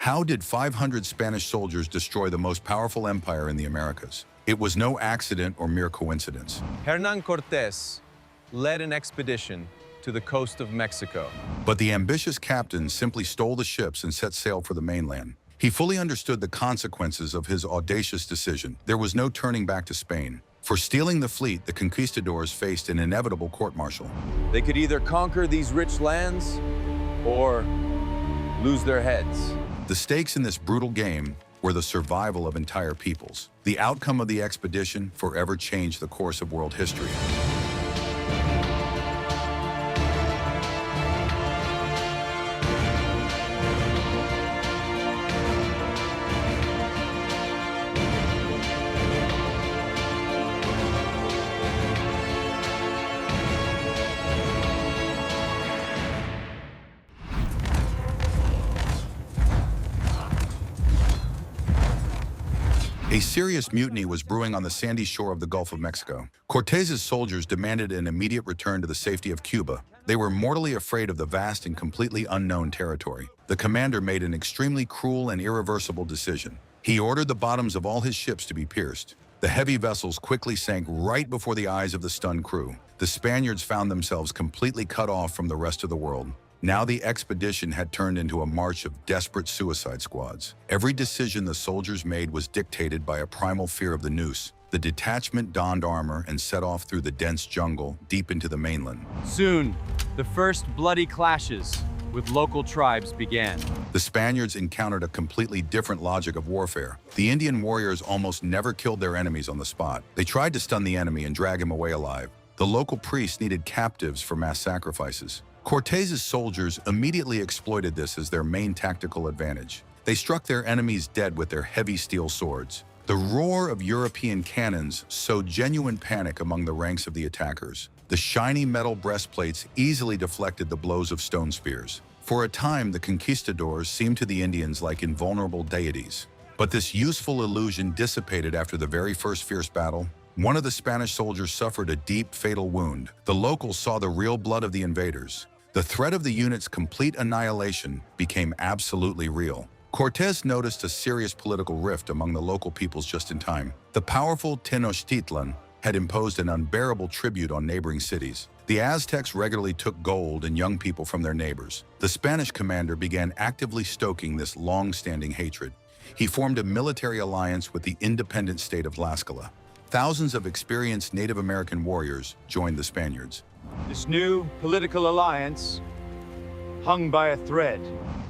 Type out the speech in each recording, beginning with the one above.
How did 500 Spanish soldiers destroy the most powerful empire in the Americas? It was no accident or mere coincidence. Hernán Cortés led an expedition to the coast of Mexico. But the ambitious captain simply stole the ships and set sail for the mainland. He fully understood the consequences of his audacious decision. There was no turning back to Spain. For stealing the fleet, the conquistadors faced an inevitable court-martial. They could either conquer these rich lands or lose their heads. The stakes in this brutal game were the survival of entire peoples. The outcome of the expedition forever changed the course of world history. A serious mutiny was brewing on the sandy shore of the Gulf of Mexico. Cortés's soldiers demanded an immediate return to the safety of Cuba. They were mortally afraid of the vast and completely unknown territory. The commander made an extremely cruel and irreversible decision. He ordered the bottoms of all his ships to be pierced. The heavy vessels quickly sank right before the eyes of the stunned crew. The Spaniards found themselves completely cut off from the rest of the world. Now the expedition had turned into a march of desperate suicide squads. Every decision the soldiers made was dictated by a primal fear of the noose. The detachment donned armor and set off through the dense jungle deep into the mainland. Soon, the first bloody clashes with local tribes began. The Spaniards encountered a completely different logic of warfare. The Indian warriors almost never killed their enemies on the spot. They tried to stun the enemy and drag him away alive. The local priests needed captives for mass sacrifices. Cortés's soldiers immediately exploited this as their main tactical advantage. They struck their enemies dead with their heavy steel swords. The roar of European cannons sowed genuine panic among the ranks of the attackers. The shiny metal breastplates easily deflected the blows of stone spears. For a time, the conquistadors seemed to the Indians like invulnerable deities. But this useful illusion dissipated after the very first fierce battle. One of the Spanish soldiers suffered a deep, fatal wound. The locals saw the real blood of the invaders. The threat of the unit's complete annihilation became absolutely real. Cortés noticed a serious political rift among the local peoples just in time. The powerful Tenochtitlan had imposed an unbearable tribute on neighboring cities. The Aztecs regularly took gold and young people from their neighbors. The Spanish commander began actively stoking this long-standing hatred. He formed a military alliance with the independent state of Tlaxcala. Thousands of experienced Native American warriors joined the Spaniards. This new political alliance hung by a thread.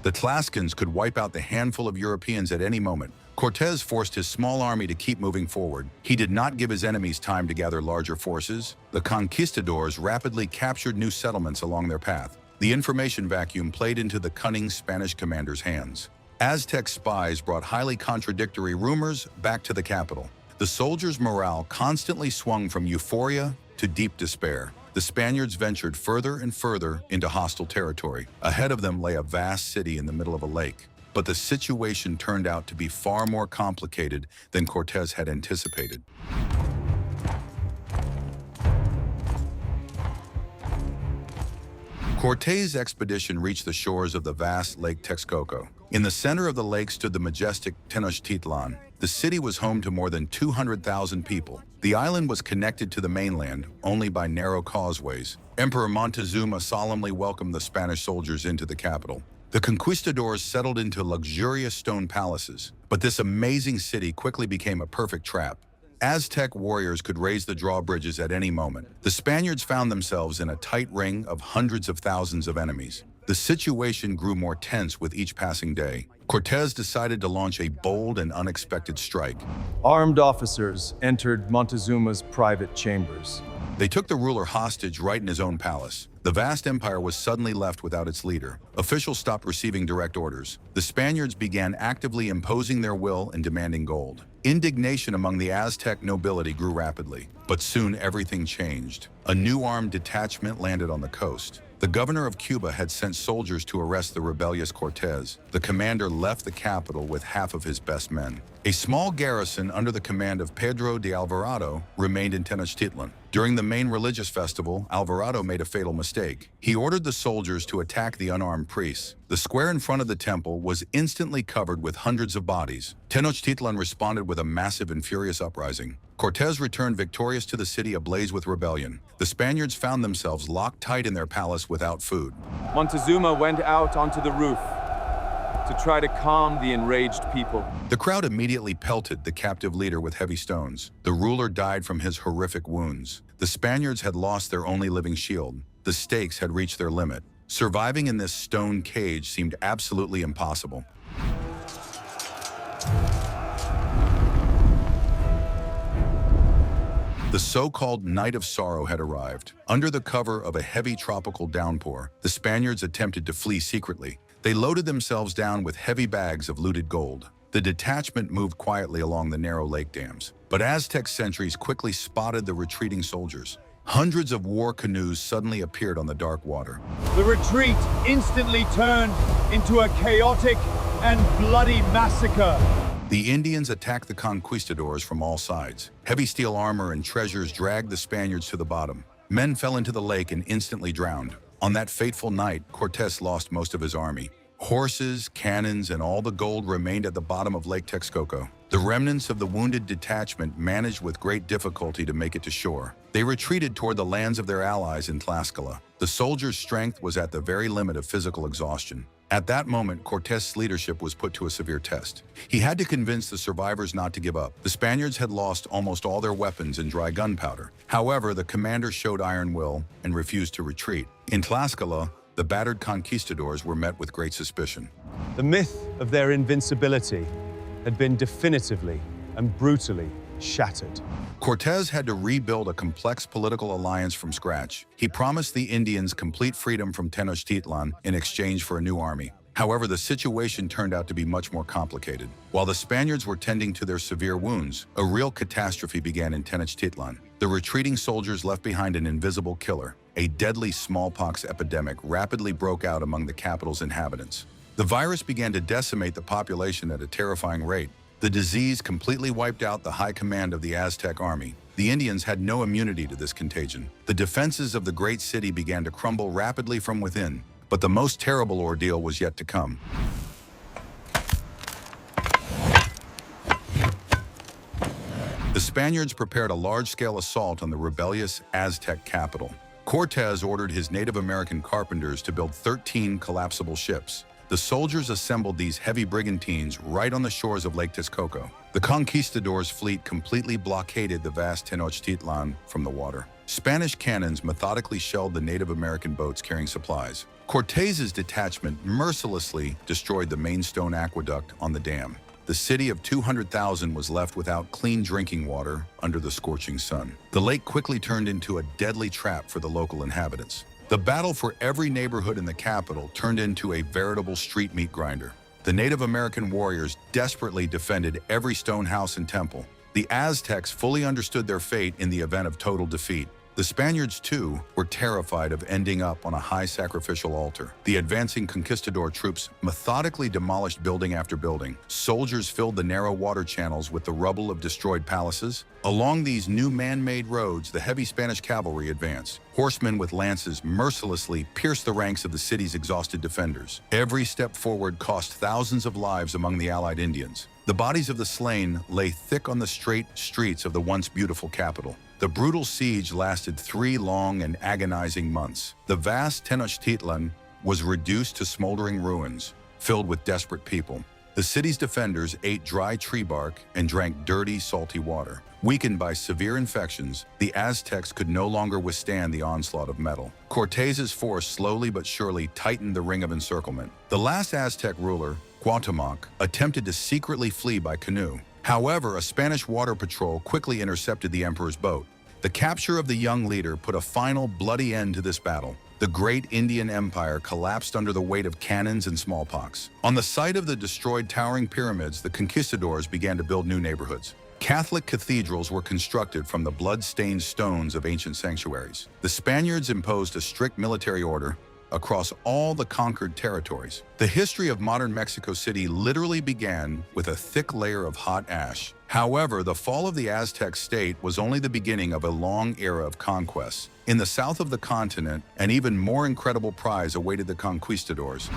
The Tlaxcalans could wipe out the handful of Europeans at any moment. Cortés forced his small army to keep moving forward. He did not give his enemies time to gather larger forces. The conquistadors rapidly captured new settlements along their path. The information vacuum played into the cunning Spanish commander's hands. Aztec spies brought highly contradictory rumors back to the capital. The soldiers' morale constantly swung from euphoria to deep despair. The Spaniards ventured further and further into hostile territory. Ahead of them lay a vast city in the middle of a lake. But the situation turned out to be far more complicated than Cortés had anticipated. Cortés' expedition reached the shores of the vast Lake Texcoco. In the center of the lake stood the majestic Tenochtitlan. The city was home to more than 200,000 people. The island was connected to the mainland only by narrow causeways. Emperor Montezuma solemnly welcomed the Spanish soldiers into the capital. The conquistadors settled into luxurious stone palaces, but this amazing city quickly became a perfect trap. Aztec warriors could raise the drawbridges at any moment. The Spaniards found themselves in a tight ring of hundreds of thousands of enemies. The situation grew more tense with each passing day. Cortés decided to launch a bold and unexpected strike. Armed officers entered Montezuma's private chambers. They took the ruler hostage right in his own palace. The vast empire was suddenly left without its leader. Officials stopped receiving direct orders. The Spaniards began actively imposing their will and demanding gold. Indignation among the Aztec nobility grew rapidly, but soon everything changed. A new armed detachment landed on the coast. The governor of Cuba had sent soldiers to arrest the rebellious Cortés. The commander left the capital with half of his best men. A small garrison under the command of Pedro de Alvarado remained in Tenochtitlan. During the main religious festival, Alvarado made a fatal mistake. He ordered the soldiers to attack the unarmed priests. The square in front of the temple was instantly covered with hundreds of bodies. Tenochtitlan responded with a massive and furious uprising. Cortés returned victorious to the city ablaze with rebellion. The Spaniards found themselves locked tight in their palace without food. Montezuma went out onto the roof to try to calm the enraged people. The crowd immediately pelted the captive leader with heavy stones. The ruler died from his horrific wounds. The Spaniards had lost their only living shield. The stakes had reached their limit. Surviving in this stone cage seemed absolutely impossible. The so-called Night of Sorrow had arrived. Under the cover of a heavy tropical downpour, the Spaniards attempted to flee secretly. They loaded themselves down with heavy bags of looted gold. The detachment moved quietly along the narrow lake dams. But Aztec sentries quickly spotted the retreating soldiers. Hundreds of war canoes suddenly appeared on the dark water. The retreat instantly turned into a chaotic and bloody massacre. The Indians attacked the conquistadors from all sides. Heavy steel armor and treasures dragged the Spaniards to the bottom. Men fell into the lake and instantly drowned. On that fateful night, Cortés lost most of his army. Horses, cannons, and all the gold remained at the bottom of Lake Texcoco. The remnants of the wounded detachment managed with great difficulty to make it to shore. They retreated toward the lands of their allies in Tlaxcala. The soldiers' strength was at the very limit of physical exhaustion. At that moment, Cortés' leadership was put to a severe test. He had to convince the survivors not to give up. The Spaniards had lost almost all their weapons and dry gunpowder. However, the commander showed iron will and refused to retreat. In Tlaxcala, the battered conquistadors were met with great suspicion. The myth of their invincibility had been definitively and brutally shattered. Cortés had to rebuild a complex political alliance from scratch. He promised the Indians complete freedom from Tenochtitlan in exchange for a new army. However, the situation turned out to be much more complicated. While the Spaniards were tending to their severe wounds, a real catastrophe began in Tenochtitlan. The retreating soldiers left behind an invisible killer. A deadly smallpox epidemic rapidly broke out among the capital's inhabitants. The virus began to decimate the population at a terrifying rate. The disease completely wiped out the high command of the Aztec army. The Indians had no immunity to this contagion. The defenses of the great city began to crumble rapidly from within. But the most terrible ordeal was yet to come. The Spaniards prepared a large-scale assault on the rebellious Aztec capital. Cortés ordered his Native American carpenters to build 13 collapsible ships. The soldiers assembled these heavy brigantines right on the shores of Lake Texcoco. The conquistadors' fleet completely blockaded the vast Tenochtitlan from the water. Spanish cannons methodically shelled the Native American boats carrying supplies. Cortés's detachment mercilessly destroyed the main stone aqueduct on the dam. The city of 200,000 was left without clean drinking water under the scorching sun. The lake quickly turned into a deadly trap for the local inhabitants. The battle for every neighborhood in the capital turned into a veritable street meat grinder. The Native American warriors desperately defended every stone house and temple. The Aztecs fully understood their fate in the event of total defeat. The Spaniards, too, were terrified of ending up on a high sacrificial altar. The advancing conquistador troops methodically demolished building after building. Soldiers filled the narrow water channels with the rubble of destroyed palaces. Along these new man-made roads, the heavy Spanish cavalry advanced. Horsemen with lances mercilessly pierced the ranks of the city's exhausted defenders. Every step forward cost thousands of lives among the allied Indians. The bodies of the slain lay thick on the straight streets of the once beautiful capital. The brutal siege lasted 3 long and agonizing months. The vast Tenochtitlan was reduced to smoldering ruins, filled with desperate people. The city's defenders ate dry tree bark and drank dirty, salty water. Weakened by severe infections, the Aztecs could no longer withstand the onslaught of metal. Cortés's force slowly but surely tightened the ring of encirclement. The last Aztec ruler, Cuauhtémoc, attempted to secretly flee by canoe. However, a Spanish water patrol quickly intercepted the emperor's boat. The capture of the young leader put a final bloody end to this battle. The great Indian Empire collapsed under the weight of cannons and smallpox. On the site of the destroyed towering pyramids, the conquistadors began to build new neighborhoods. Catholic cathedrals were constructed from the blood-stained stones of ancient sanctuaries. The Spaniards imposed a strict military order across all the conquered territories. The history of modern Mexico City literally began with a thick layer of hot ash. However, the fall of the Aztec state was only the beginning of a long era of conquests. In the south of the continent, an even more incredible prize awaited the conquistadors.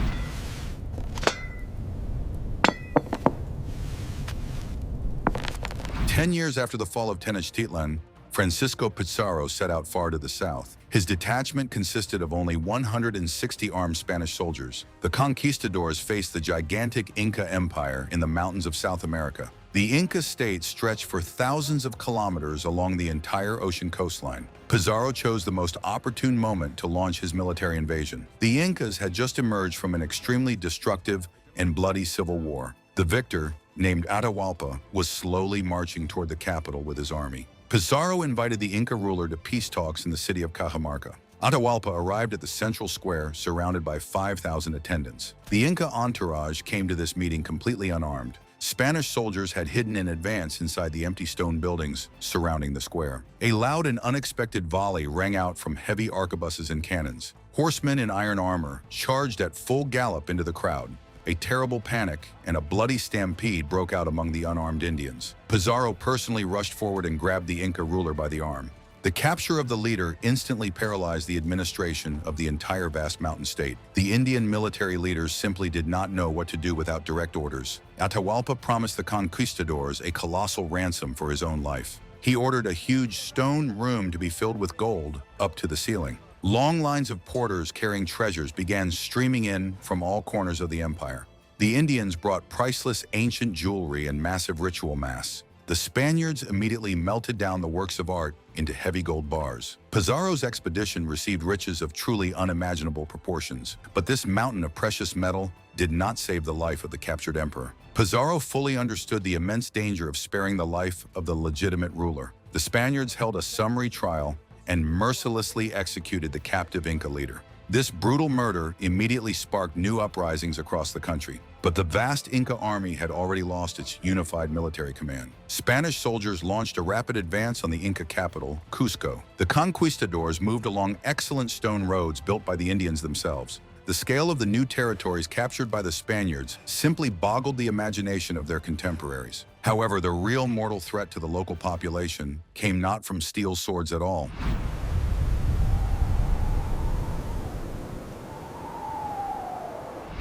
10 years after the fall of Tenochtitlan, Francisco Pizarro set out far to the south. His detachment consisted of only 160 armed Spanish soldiers. The conquistadors faced the gigantic Inca Empire in the mountains of South America. The Inca state stretched for thousands of kilometers along the entire ocean coastline. Pizarro chose the most opportune moment to launch his military invasion. The Incas had just emerged from an extremely destructive and bloody civil war. The victor, named Atahualpa, was slowly marching toward the capital with his army. Pizarro invited the Inca ruler to peace talks in the city of Cajamarca. Atahualpa arrived at the central square, surrounded by 5,000 attendants. The Inca entourage came to this meeting completely unarmed. Spanish soldiers had hidden in advance inside the empty stone buildings surrounding the square. A loud and unexpected volley rang out from heavy arquebuses and cannons. Horsemen in iron armor charged at full gallop into the crowd. A terrible panic and a bloody stampede broke out among the unarmed Indians. Pizarro personally rushed forward and grabbed the Inca ruler by the arm. The capture of the leader instantly paralyzed the administration of the entire vast mountain state. The Indian military leaders simply did not know what to do without direct orders. Atahualpa promised the conquistadors a colossal ransom for his own life. He ordered a huge stone room to be filled with gold up to the ceiling. Long lines of porters carrying treasures began streaming in from all corners of the empire. The Indians brought priceless ancient jewelry and massive ritual masks. The Spaniards immediately melted down the works of art into heavy gold bars. Pizarro's expedition received riches of truly unimaginable proportions, but this mountain of precious metal did not save the life of the captured emperor. Pizarro fully understood the immense danger of sparing the life of the legitimate ruler. The Spaniards held a summary trial and mercilessly executed the captive Inca leader. This brutal murder immediately sparked new uprisings across the country. But the vast Inca army had already lost its unified military command. Spanish soldiers launched a rapid advance on the Inca capital, Cusco. The conquistadors moved along excellent stone roads built by the Indians themselves. The scale of the new territories captured by the Spaniards simply boggled the imagination of their contemporaries. However, the real mortal threat to the local population came not from steel swords at all.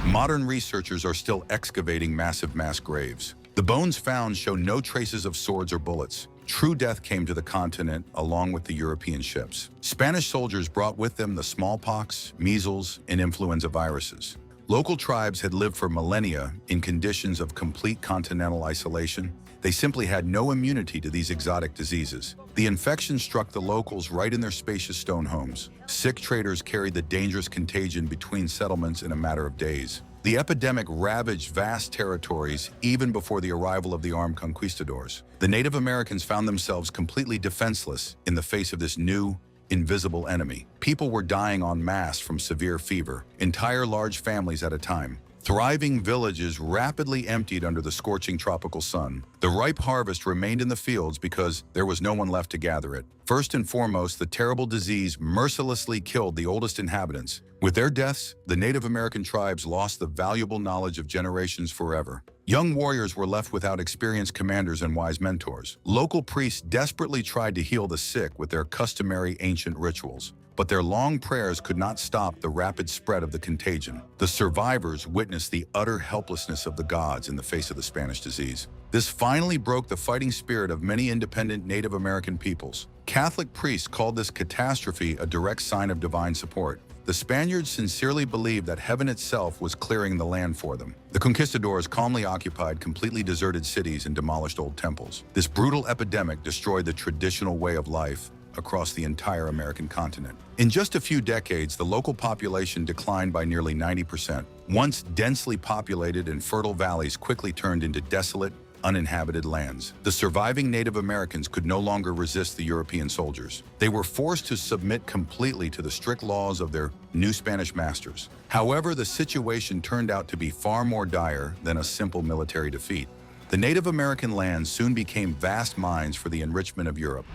Modern researchers are still excavating massive mass graves. The bones found show no traces of swords or bullets. True death came to the continent along with the European ships. Spanish soldiers brought with them the smallpox, measles, and influenza viruses. Local tribes had lived for millennia in conditions of complete continental isolation. They simply had no immunity to these exotic diseases. The infection struck the locals right in their spacious stone homes. Sick traders carried the dangerous contagion between settlements in a matter of days. The epidemic ravaged vast territories even before the arrival of the armed conquistadors. The Native Americans found themselves completely defenseless in the face of this new, invisible enemy. People were dying en masse from severe fever, entire large families at a time. Thriving villages rapidly emptied under the scorching tropical sun. The ripe harvest remained in the fields because there was no one left to gather it. First and foremost, the terrible disease mercilessly killed the oldest inhabitants. With their deaths, the Native American tribes lost the valuable knowledge of generations forever. Young warriors were left without experienced commanders and wise mentors. Local priests desperately tried to heal the sick with their customary ancient rituals, but their long prayers could not stop the rapid spread of the contagion. The survivors witnessed the utter helplessness of the gods in the face of the Spanish disease. This finally broke the fighting spirit of many independent Native American peoples. Catholic priests called this catastrophe a direct sign of divine support. The Spaniards sincerely believed that heaven itself was clearing the land for them. The conquistadors calmly occupied completely deserted cities and demolished old temples. This brutal epidemic destroyed the traditional way of life across the entire American continent. In just a few decades, the local population declined by nearly 90%. Once densely populated and fertile valleys quickly turned into desolate, uninhabited lands. The surviving Native Americans could no longer resist the European soldiers. They were forced to submit completely to the strict laws of their new Spanish masters. However, the situation turned out to be far more dire than a simple military defeat. The Native American lands soon became vast mines for the enrichment of Europe.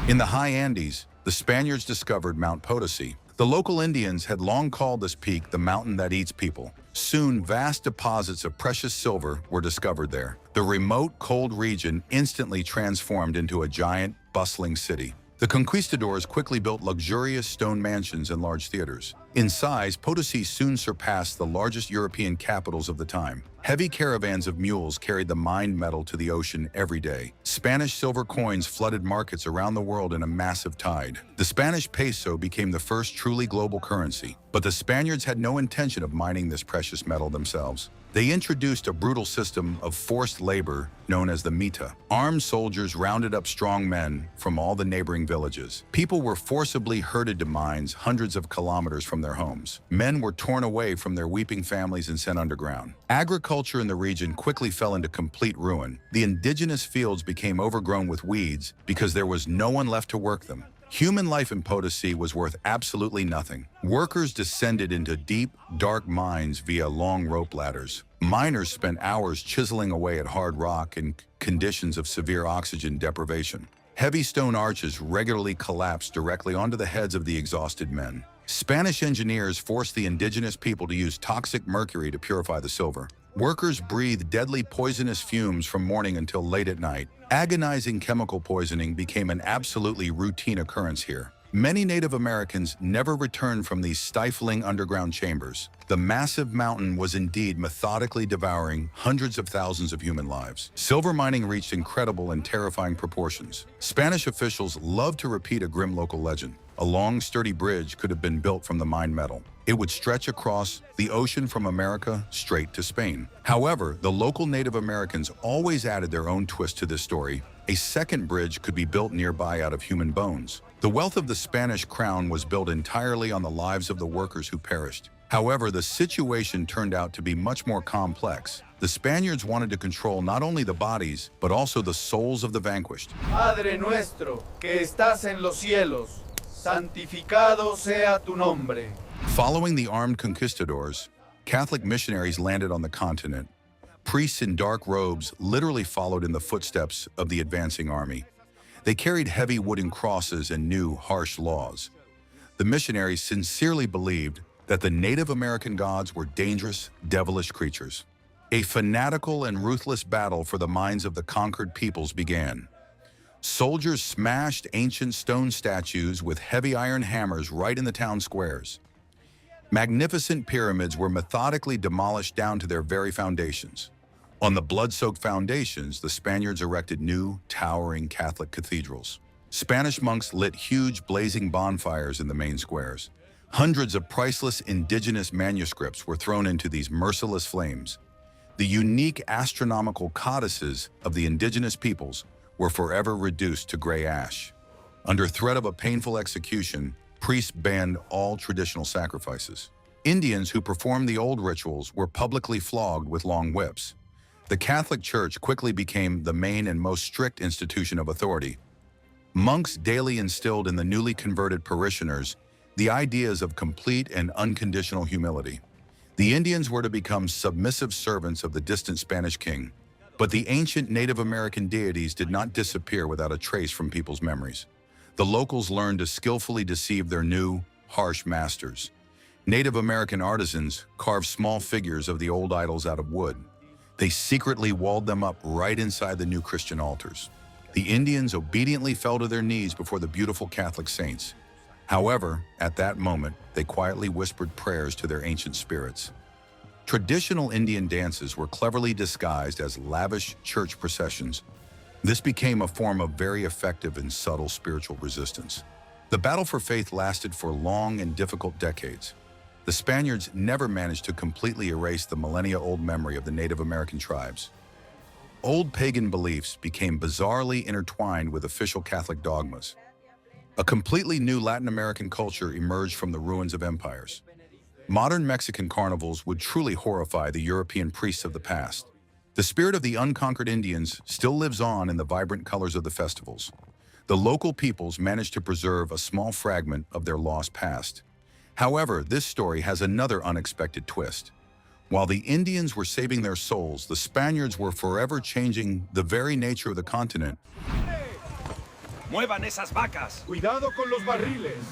In the high Andes, the Spaniards discovered Mount Potosi, The local Indians had long called this peak the mountain that eats people. Soon, vast deposits of precious silver were discovered there. The remote, cold region instantly transformed into a giant, bustling city. The conquistadors quickly built luxurious stone mansions and large theaters. In size, Potosi soon surpassed the largest European capitals of the time. Heavy caravans of mules carried the mined metal to the ocean every day. Spanish silver coins flooded markets around the world in a massive tide. The Spanish peso became the first truly global currency, but the Spaniards had no intention of mining this precious metal themselves. They introduced a brutal system of forced labor known as the mita. Armed soldiers rounded up strong men from all the neighboring villages. People were forcibly herded to mines hundreds of kilometers from their homes. Men were torn away from their weeping families and sent underground. Agriculture in the region quickly fell into complete ruin. The indigenous fields became overgrown with weeds because there was no one left to work them. Human life in Potosi was worth absolutely nothing. Workers descended into deep, dark mines via long rope ladders. Miners spent hours chiseling away at hard rock in conditions of severe oxygen deprivation. Heavy stone arches regularly collapsed directly onto the heads of the exhausted men. Spanish engineers forced the indigenous people to use toxic mercury to purify the silver. Workers breathed deadly poisonous fumes from morning until late at night. Agonizing chemical poisoning became an absolutely routine occurrence here. Many Native Americans never returned from these stifling underground chambers. The massive mountain was indeed methodically devouring hundreds of thousands of human lives. Silver mining reached incredible and terrifying proportions. Spanish officials loved to repeat a grim local legend. A long, sturdy bridge could have been built from the mined metal. It would stretch across the ocean from America straight to Spain. However, the local Native Americans always added their own twist to this story. A second bridge could be built nearby out of human bones. The wealth of the Spanish crown was built entirely on the lives of the workers who perished. However, the situation turned out to be much more complex. The Spaniards wanted to control not only the bodies, but also the souls of the vanquished. Padre nuestro, que estás en los cielos, santificado sea tu nombre. Following the armed conquistadors, Catholic missionaries landed on the continent. Priests in dark robes literally followed in the footsteps of the advancing army. They carried heavy wooden crosses and knew harsh laws. The missionaries sincerely believed that the Native American gods were dangerous, devilish creatures. A fanatical and ruthless battle for the minds of the conquered peoples began. Soldiers smashed ancient stone statues with heavy iron hammers right in the town squares. Magnificent pyramids were methodically demolished down to their very foundations. On the blood-soaked foundations, the Spaniards erected new, towering Catholic cathedrals. Spanish monks lit huge, blazing bonfires in the main squares. Hundreds of priceless indigenous manuscripts were thrown into these merciless flames. The unique astronomical codices of the indigenous peoples were forever reduced to gray ash. Under threat of a painful execution, priests banned all traditional sacrifices. Indians who performed the old rituals were publicly flogged with long whips. The Catholic Church quickly became the main and most strict institution of authority. Monks daily instilled in the newly converted parishioners the ideas of complete and unconditional humility. The Indians were to become submissive servants of the distant Spanish king. But the ancient Native American deities did not disappear without a trace from people's memories. The locals learned to skillfully deceive their new, harsh masters. Native American artisans carved small figures of the old idols out of wood. They secretly walled them up right inside the new Christian altars. The Indians obediently fell to their knees before the beautiful Catholic saints. However, at that moment, they quietly whispered prayers to their ancient spirits. Traditional Indian dances were cleverly disguised as lavish church processions. This became a form of very effective and subtle spiritual resistance. The battle for faith lasted for long and difficult decades. The Spaniards never managed to completely erase the millennia-old memory of the Native American tribes. Old pagan beliefs became bizarrely intertwined with official Catholic dogmas. A completely new Latin American culture emerged from the ruins of empires. Modern Mexican carnivals would truly horrify the European priests of the past. The spirit of the unconquered Indians still lives on in the vibrant colors of the festivals. The local peoples managed to preserve a small fragment of their lost past. However, this story has another unexpected twist. While the Indians were saving their souls, the Spaniards were forever changing the very nature of the continent. ¡Muevan esas vacas! Cuidado con los barriles.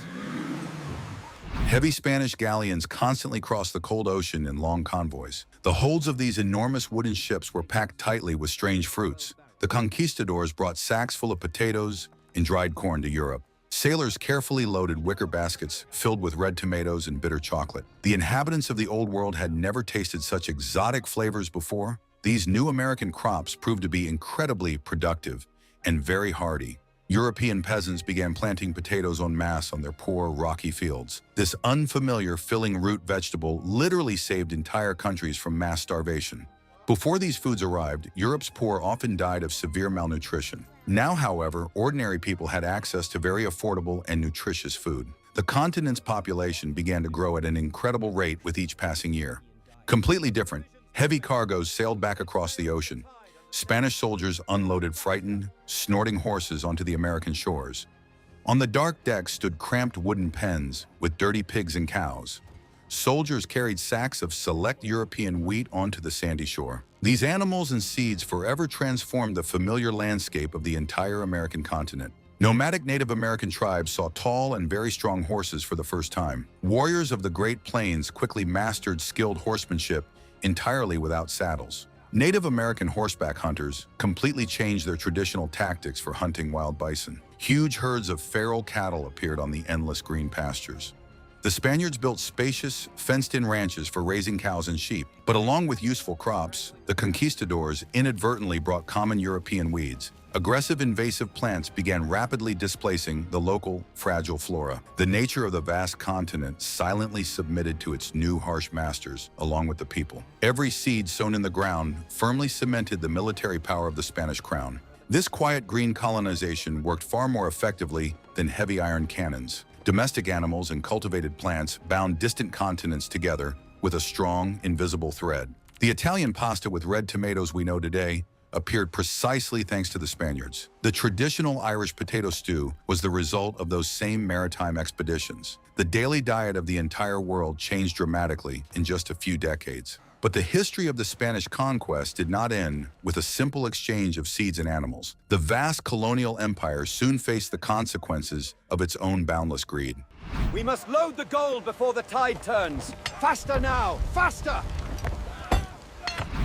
Heavy Spanish galleons constantly crossed the cold ocean in long convoys. The holds of these enormous wooden ships were packed tightly with strange fruits. The conquistadors brought sacks full of potatoes and dried corn to Europe. Sailors carefully loaded wicker baskets filled with red tomatoes and bitter chocolate. The inhabitants of the Old World had never tasted such exotic flavors before. These new American crops proved to be incredibly productive and very hardy. European peasants began planting potatoes en masse on their poor, rocky fields. This unfamiliar, filling root vegetable literally saved entire countries from mass starvation. Before these foods arrived, Europe's poor often died of severe malnutrition. Now, however, ordinary people had access to very affordable and nutritious food. The continent's population began to grow at an incredible rate with each passing year. Completely different, heavy cargoes sailed back across the ocean. Spanish soldiers unloaded frightened, snorting horses onto the American shores. On the dark decks stood cramped wooden pens with dirty pigs and cows. Soldiers carried sacks of select European wheat onto the sandy shore. These animals and seeds forever transformed the familiar landscape of the entire American continent. Nomadic Native American tribes saw tall and very strong horses for the first time. Warriors of the Great Plains quickly mastered skilled horsemanship entirely without saddles. Native American horseback hunters completely changed their traditional tactics for hunting wild bison. Huge herds of feral cattle appeared on the endless green pastures. The Spaniards built spacious, fenced-in ranches for raising cows and sheep, but along with useful crops, the conquistadors inadvertently brought common European weeds. Aggressive invasive plants began rapidly displacing the local, fragile flora. The nature of the vast continent silently submitted to its new harsh masters, along with the people. Every seed sown in the ground firmly cemented the military power of the Spanish crown. This quiet green colonization worked far more effectively than heavy iron cannons. Domestic animals and cultivated plants bound distant continents together with a strong, invisible thread. The Italian pasta with red tomatoes we know today appeared precisely thanks to the Spaniards. The traditional Irish potato stew was the result of those same maritime expeditions. The daily diet of the entire world changed dramatically in just a few decades. But the history of the Spanish conquest did not end with a simple exchange of seeds and animals. The vast colonial empire soon faced the consequences of its own boundless greed. We must load the gold before the tide turns. Faster now, faster!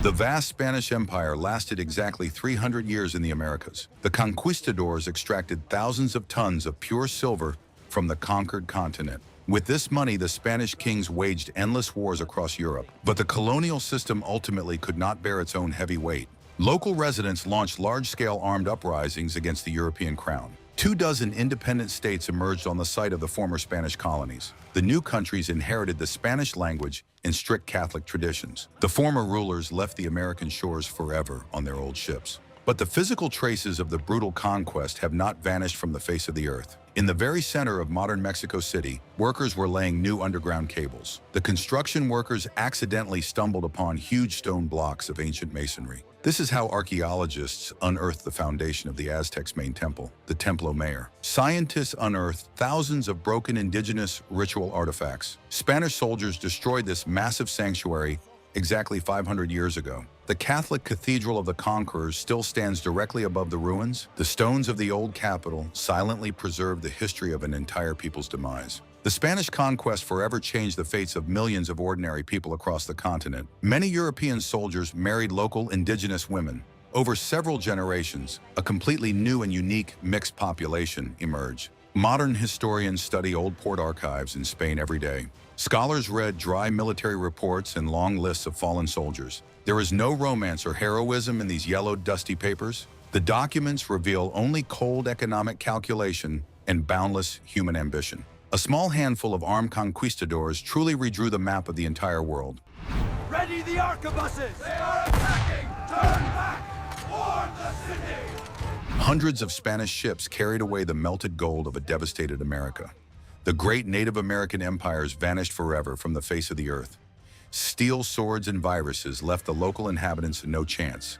The vast Spanish Empire lasted exactly 300 years in the Americas. The conquistadors extracted thousands of tons of pure silver from the conquered continent. With this money, the Spanish kings waged endless wars across Europe. But the colonial system ultimately could not bear its own heavy weight. Local residents launched large-scale armed uprisings against the European crown. 24 independent states emerged on the site of the former Spanish colonies. The new countries inherited the Spanish language and strict Catholic traditions. The former rulers left the American shores forever on their old ships. But the physical traces of the brutal conquest have not vanished from the face of the earth. In the very center of modern Mexico City, workers were laying new underground cables. The construction workers accidentally stumbled upon huge stone blocks of ancient masonry. This is how archaeologists unearthed the foundation of the Aztecs' main temple, the Templo Mayor. Scientists unearthed thousands of broken indigenous ritual artifacts. Spanish soldiers destroyed this massive sanctuary exactly 500 years ago. The Catholic Cathedral of the Conquerors still stands directly above the ruins. The stones of the old capital silently preserve the history of an entire people's demise. The Spanish conquest forever changed the fates of millions of ordinary people across the continent. Many European soldiers married local indigenous women. Over several generations, a completely new and unique mixed population emerged. Modern historians study old port archives in Spain every day. Scholars read dry military reports and long lists of fallen soldiers. There is no romance or heroism in these yellowed, dusty papers. The documents reveal only cold economic calculation and boundless human ambition. A small handful of armed conquistadors truly redrew the map of the entire world. Ready the arquebuses! They are attacking! Turn back! Board the city! Hundreds of Spanish ships carried away the melted gold of a devastated America. The great Native American empires vanished forever from the face of the earth. Steel swords and viruses left the local inhabitants no chance.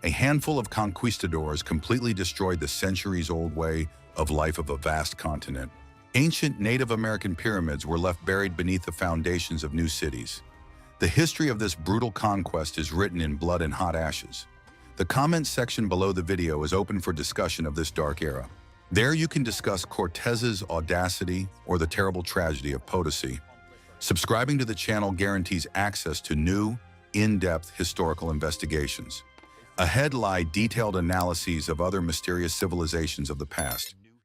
A handful of conquistadors completely destroyed the centuries-old way of life of a vast continent. Ancient Native American pyramids were left buried beneath the foundations of new cities. The history of this brutal conquest is written in blood and hot ashes. The comments section below the video is open for discussion of this dark era. There you can discuss Cortez's audacity or the terrible tragedy of Potosi. Subscribing to the channel guarantees access to new, in-depth historical investigations. Ahead lie detailed analyses of other mysterious civilizations of the past,